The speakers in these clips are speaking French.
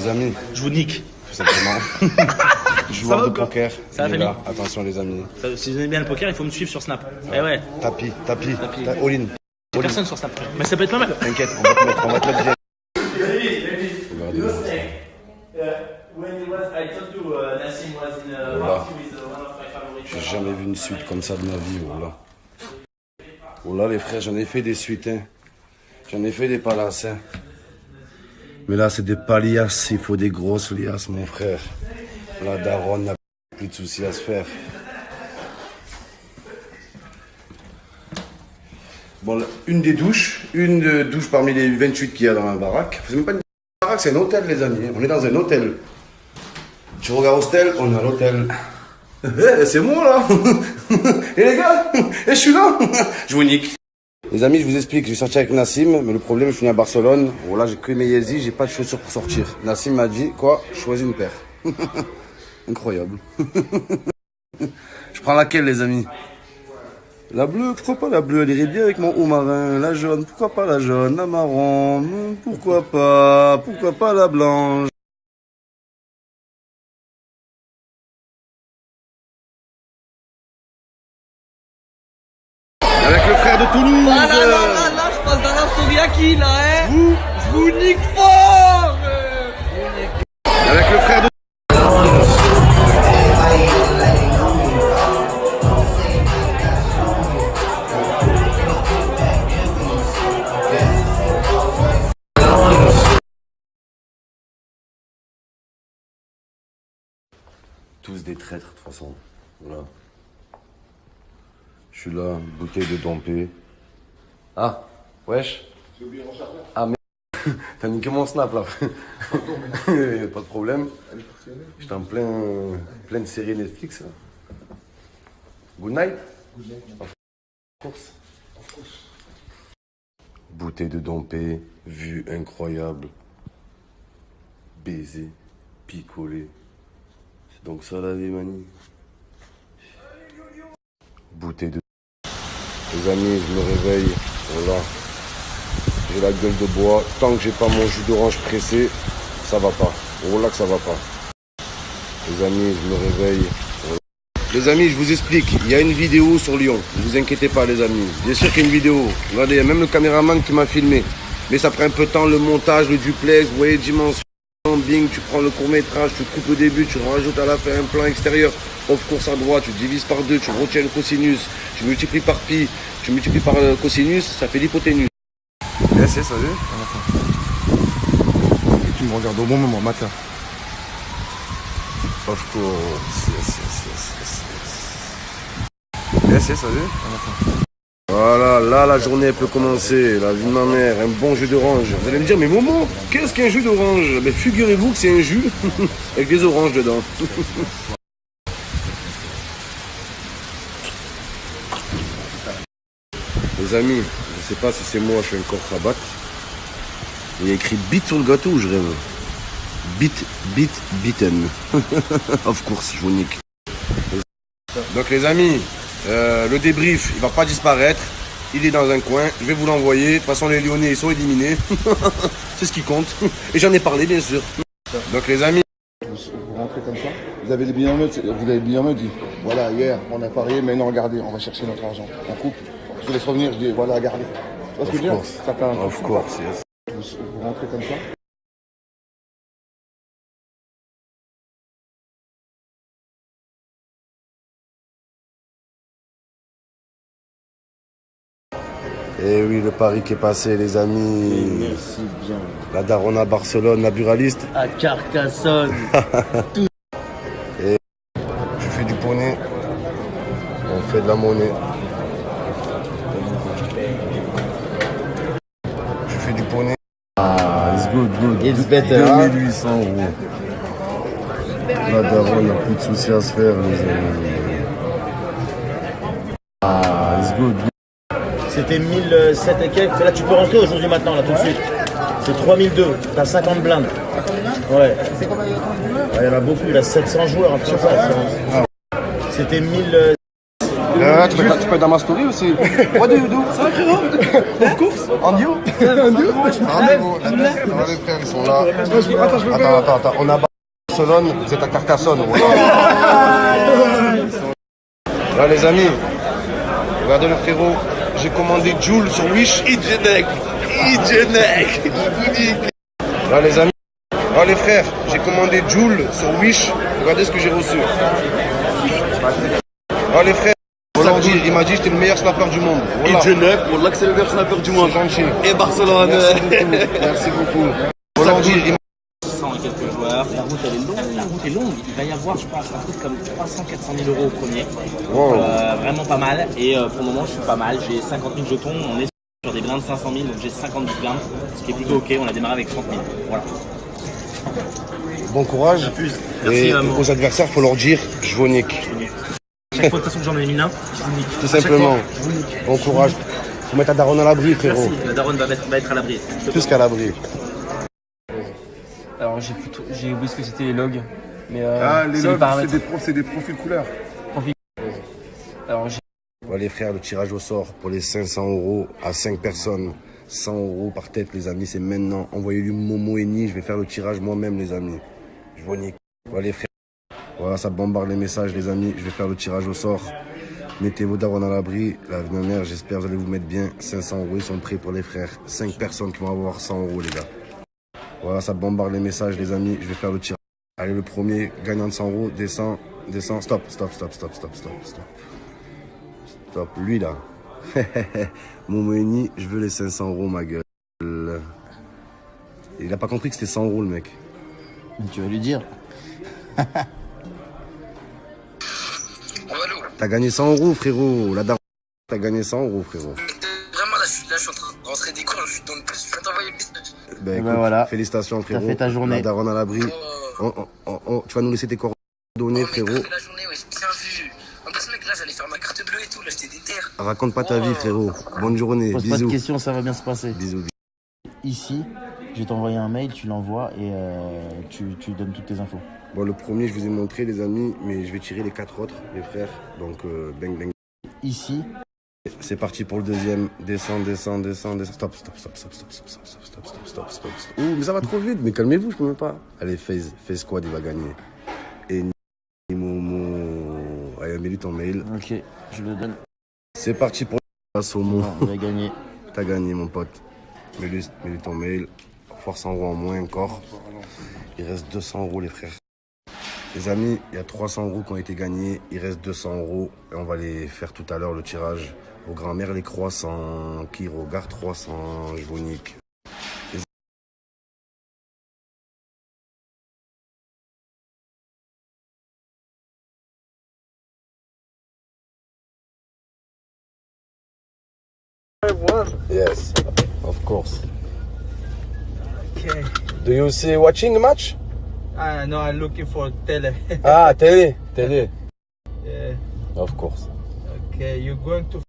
Les amis, Je vous nique. tout simplement. Joueur de poker. Ça va, il est là. Attention les amis. Si vous aimez bien le poker, il faut me suivre sur Snap. Eh ouais. Tapis. All-in. J'ai personne sur Snap. Mais ça peut être pas mal. T'inquiète, on va te mettre bien. J'ai jamais vu une suite comme ça de ma vie. Voilà. Oh là les frères, j'en ai fait des suites. Hein. J'en ai fait des palaces. Hein. Mais là c'est des palias, il faut des grosses liasses mon frère. La daronne n'a plus de soucis à se faire. Bon, une douche parmi les 28 qu'il y a dans la baraque. C'est même pas une baraque, c'est un hôtel les amis. On est dans un hôtel. Tu regardes hostel, on est à l'hôtel. C'est moi là. Et les gars, je suis là. Je vous nique. Les amis, je vous explique, j'ai sorti avec Nassim, mais le problème, je suis venu à Barcelone. Bon là, j'ai que mes Yeezy, j'ai pas de chaussures pour sortir. Nassim m'a dit, quoi, choisis une paire. Incroyable. Je prends laquelle les amis? La bleue, pourquoi pas la bleue? Elle irait bien avec mon haut marin. La jaune, pourquoi pas la jaune? La marron, pourquoi pas la blanche? Avec le frère de Toulouse. Ah là, je passe dans la Stoviaki là, hein. Je vous nique fort. Avec le frère de... Tous des traîtres de toute façon. Voilà. Je suis là, bouteille de dompé. Ah, wesh. J'ai oublié mon chargeur. Ah merde. T'as niqué mon snap là. Pas de problème. J'étais en pleine série Netflix là. Good night. Good night. Of course. Bouteille de dompé, vue incroyable. Baiser, picolé. C'est donc ça la vie manie. Bouteille de... Les amis, je me réveille, voilà. J'ai la gueule de bois. Tant que j'ai pas mon jus d'orange pressé, ça va pas. Voilà que ça va pas. Les amis, je me réveille. Voilà. Les amis, je vous explique. Il y a une vidéo sur Lyon. Ne vous inquiétez pas, les amis. Bien sûr qu'il y a une vidéo. Regardez, il y a même le caméraman qui m'a filmé. Mais ça prend un peu de temps, le montage, le duplex, vous voyez, dimension. Bing, tu prends le court-métrage, tu coupes au début, tu rajoutes à la fin un plan extérieur. Off course à droite, tu divises par 2, tu retiens le cosinus, tu multiplies par pi, tu multiplies par le cosinus, ça fait l'hypoténuse. Yes, salut. Et tu me regardes au bon moment, matin. Of course, yes, salut. Voilà, là la journée peut commencer, la vie de ma mère, un bon jus d'orange. Vous allez me dire, mais Momo, qu'est-ce qu'un jus d'orange? Ben, figurez-vous que c'est un jus avec des oranges dedans. Les amis, je sais pas si c'est moi, je suis un corps rabat. Il y a écrit bite sur le gâteau ou je rêve? Bitten. Of course, je vous nique. Donc les amis, le débrief, il va pas disparaître. Il est dans un coin, je vais vous l'envoyer. De toute façon, les Lyonnais, ils sont éliminés. C'est ce qui compte. Et j'en ai parlé, bien sûr. Donc les amis... Vous rentrez comme ça, vous avez bien en mode, dit, voilà, hier, on a parié, mais non, regardez, on va chercher notre argent. On coupe, je vous laisse revenir, je dis, voilà, regardez. Tu vois ce que je veux dire? Ça fait un truc. Of course, yes. Vous rentrez comme ça. Et oui, le pari qui est passé, les amis. Merci bien. La daronne à Barcelone, la buraliste. À Carcassonne. Et je fais du poney. On fait de la monnaie. Je fais du poney. Ah, it's good. It's better. 2800 €. La daronne n'a plus de soucis à se faire, les amis. Ah, it's good. C'était 1007 et quelques. Là, tu peux rentrer aujourd'hui maintenant, là, tout de suite. C'est 3002. T'as 50 blindes. Ouais. Il y en a beaucoup. Il a 700 joueurs, un peu comme ça. C'était 1000. Ouais, tu peux être dans ma story aussi. What do you do? Ça va, frérot? Of course. On you? Rendez-vous. Les frères, ils sont là. Attends. On a Barcelone, vous êtes à Carcassonne. Là, les amis, regardez le frérot. J'ai commandé Joule sur Wish. Ijenek. Là, les amis. Là, les frères, j'ai commandé Joule sur Wish. Regardez ce que j'ai reçu. Là, les frères. Il m'a dit j'étais le meilleur snapper du monde. Ijenek, Wallah que c'est le meilleur snapper du monde. Gentil. Et Barcelone. Merci beaucoup. Aujourd'hui, 100 et quelques joueurs. La route elle est longue. Il va y avoir, je pense, un truc comme 300-400 000 euros au premier. Wow. Vraiment pas mal. Et pour le moment, je suis pas mal. J'ai 50 000 jetons. On est sur des blindes 500 000, donc j'ai 50 blindes, ce qui est plutôt ok. On a démarré avec 30 000. Voilà. bon courage. Merci, et aux adversaires, il faut leur dire je vous nique. Chaque fois, de toute façon, que j'en ai mis un, je vous nique. Tout simplement. Je vous nique. Bon courage. Faut mettre la daronne à l'abri, frérot. Merci. La daronne va être à l'abri. Plus qu'à l'abri. Alors j'ai oublié ce que c'était les logs, mais les logs, c'est des profils couleurs. Alors les frères, le tirage au sort pour les 500 € à 5 personnes. 100 € par tête, les amis, c'est maintenant. Envoyez-lui Momo et Ni, je vais faire le tirage moi-même, les amis. Je vous nique. Voilà, les frères. Voilà, ça bombarde les messages, les amis. Je vais faire le tirage au sort. Mettez vos darons à l'abri. La mère, j'espère que vous allez vous mettre bien. 500 €, ils sont prêts pour les frères. 5 personnes qui vont avoir 100 €, les gars. Voilà, ça bombarde les messages, les amis. Je vais faire le tirage. Allez, le premier, gagnant de 100 €, descend. Stop. Stop, lui là. Momo et Ni, je veux les 500 € ma gueule. Il a pas compris que c'était 100 € le mec. Mais tu vas lui dire. T'as gagné 100 € frérot. La daronne, t'as gagné 100 € frérot. Vraiment, là, je suis en train de rentrer des cours, je suis dans le bus, je vais t'envoyer le message. Ben, écoute, voilà. Félicitations frérot. T'as fait ta journée. La daronne à l'abri. Tu vas nous laisser tes coordonnées frérot. J'ai la journée, ouais, j'ai bien vu. En plus, mec, là, j'allais faire ma carte bleue et tout, là, j'étais déter. Raconte pas ta vie frérot. Bonne journée. Pose pas Bisous. de questions, ça va bien se passer. Bisous. Ici, je vais t'envoyer un mail, tu l'envoies et tu donnes toutes tes infos. Bon, le premier, je vous ai montré les amis, mais je vais tirer les 4 autres, les frères. Donc, bang bang. Ici, c'est parti pour le deuxième. Descends. Stop. Ouh, mais ça va trop vite. Mais calmez-vous, je peux même pas. Allez, FaZe Squad, il va gagner. Et Momo. Allez, mets-lui ton mail. ok, je le donne. C'est parti pour le Somo. Il va gagner. T'as gagné, mon pote. Mets-lui ton mail. Force 100 € en moins encore. Il reste 200 €, les frères. Les amis, il y a 300 € qui ont été gagnés. Il reste 200 € et on va les faire tout à l'heure, le tirage. Aux grand-mères, les croissants. Qui regarde 300, je vous nique. Yes, of course. Okay. Do you see watching the match? No, I'm looking for tele. Ah, télé. Yeah. Of course. Okay, you're going to.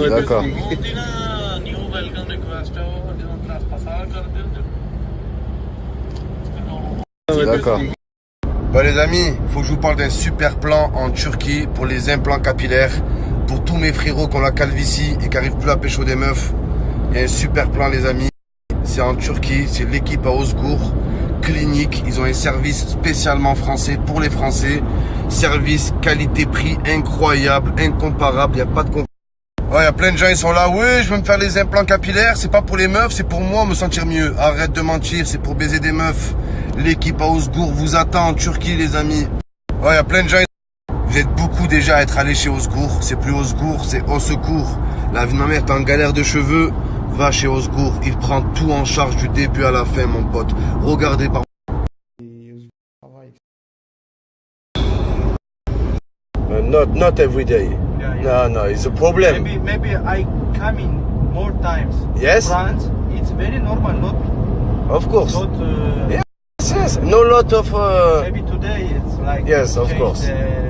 D'accord. D'accord. Bon les amis, il faut que je vous parle d'un super plan en Turquie pour les implants capillaires. Pour tous mes frérots qui ont la calvitie et qui n'arrivent plus à pécho des meufs. Il y a un super plan les amis. C'est en Turquie, c'est l'équipe à Ozgur Clinique. Ils ont un service spécialement français pour les Français. Service qualité-prix incroyable, incomparable, il n'y a pas de concurrence. Ouais, il y a plein de gens, ils sont là. Oui, je veux me faire les implants capillaires. C'est pas pour les meufs, c'est pour moi me sentir mieux. Arrête de mentir, c'est pour baiser des meufs. L'équipe à Ozgur vous attend en Turquie, les amis. Ouais, il y a plein de gens. Vous êtes beaucoup déjà à être allés chez Ozgur. C'est plus Ozgur, c'est Au Secours. La vie de ma mère, t'es en galère de cheveux. Va chez Ozgur. Il prend tout en charge du début à la fin, mon pote. Regardez par. not every day. Yeah. No, it's a problem. Maybe I come in more times. Yes. France, it's very normal, not Of course. Yeah. Yes. No lot of. Maybe today it's like. Yes, of change course. the-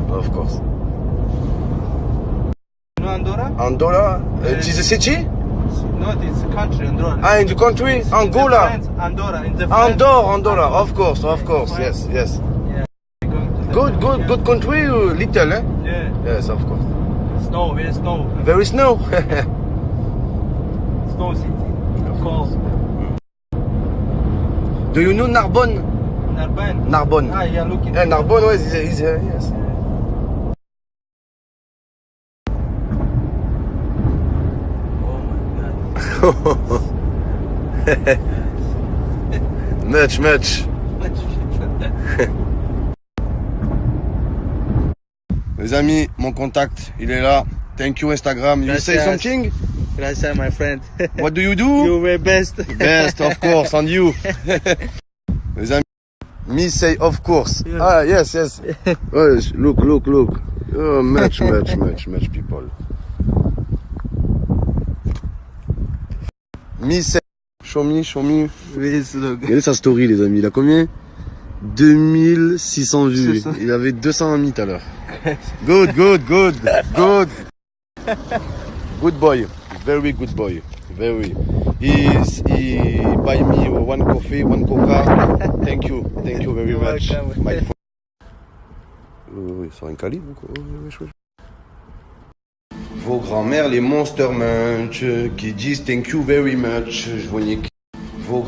Of course. You know Andorra? Andorra, it is a city? No, it's a country, Andorra. Ah, in the country? In the Angola. France, Andorra. In the France, Andorra. Of course. Yes. Going to the Good country. Little, eh? Yeah. Yes, of course. Snow, very snow. Very snow. Snow city. Of course. Do you know Narbonne? Narbonne. Ah, yeah, looking. Yeah, Narbonne, is yes. Much. Les amis, mon contact, il est là. Thank you Instagram. You say something? Gracias, my friend. What do you do? You were best. Best, of course, and you. Les amis, me say of course. Yeah. Ah, yes. Oh, look. Oh, much people. Me say, show me. Regardez sa story, les amis. Il a combien? 2600 vues. Il avait 200 amis tout à l'heure. Good. Good boy. Very good boy. Very. He buy me one coffee, one coca. Thank you very much. welcome. My friend. Oui, c'est un calibre quoi. Oui. Vos grands-mères, les Monster Munch, qui disent thank you very much. Je vois nique. Vos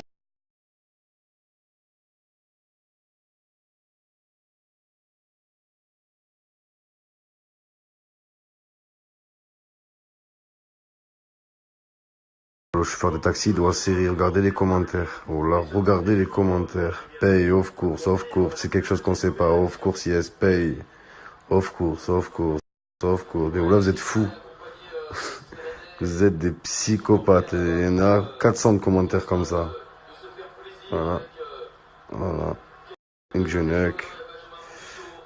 Le chauffeur de taxi doit regarder les commentaires. Regardez les commentaires. Pay, of course. C'est quelque chose qu'on sait pas. Of course, yes, pay. Of course. Mais là, vous êtes fous. Vous êtes des psychopathes. Il y en a 400 de commentaires comme ça. Voilà.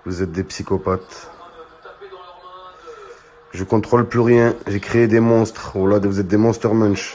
Vous êtes des psychopathes. Je contrôle plus rien. J'ai créé des monstres. Vous êtes des Monster Munch.